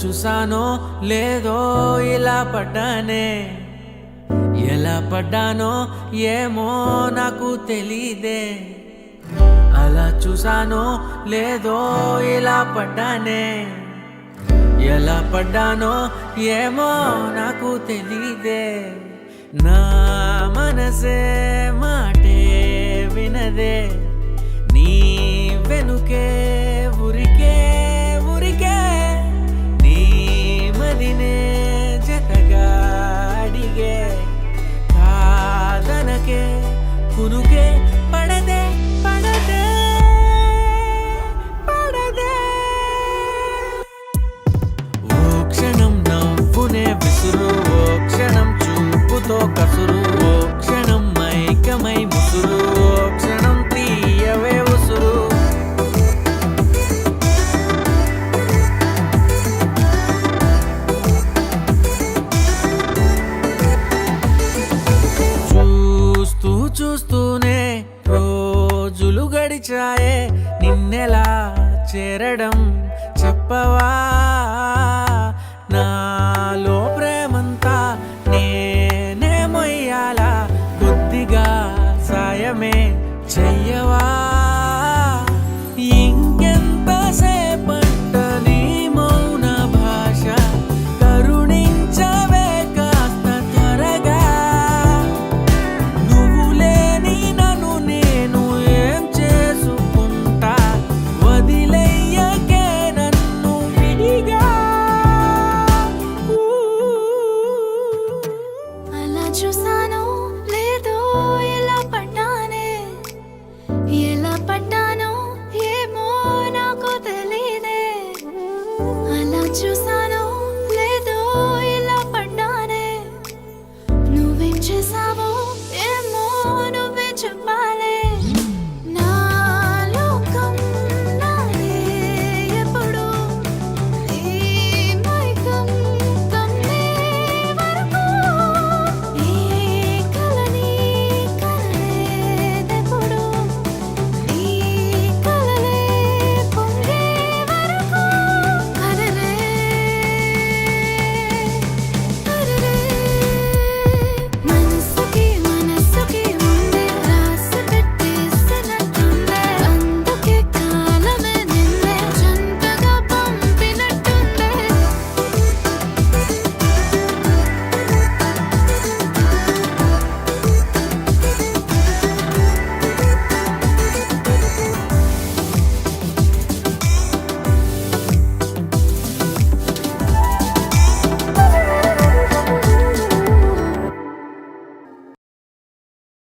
చూసానో లేదో ఇలా పడ్డానే, ఎలా పడ్డానో ఏమో నాకు తెలీదే. అలా చూసానో లేదో ఇలా పడ్డానే, ఎలా పడ్డానో ఏమో నాకు తెలీదే. నా మనసే మాటే వినదే, నీ వెనుకే ఉరికే ఉరికే, నీ మదినే జతగా అడిగే. కాదనకే కునుకే పడదే పడదే పడదే. ఓ క్షణం నవ్వునే విసురు, ఓ క్షణం చూపుతో కసురు, ఓ క్షణం మైకమై ముసురు, ఓ క్షణం తీయవే ఉసురు. చూస్తూ చూస్తూనే రోజులు గడిచాయే, నిన్నెలా చేరడం చెప్పవా. నాలో ప్రేమంతా నేనే మొయ్యాలా, కొద్దిగా సాయమే చెయ్యవా. ఇంకెంత సేపంట నీ మౌన భాష, కరుణించవే కాస్త త్వరగా. నువ్వు లేని నన్ను నేను ఏం చేసుకుంటా, వదిలేయకే నన్ను విడిగా. అలా చూసానో లేదో ఎలా పడ్డానే, ఎలా పడ్డానో ఏమో నాకు తెలీదే. అలా చూసా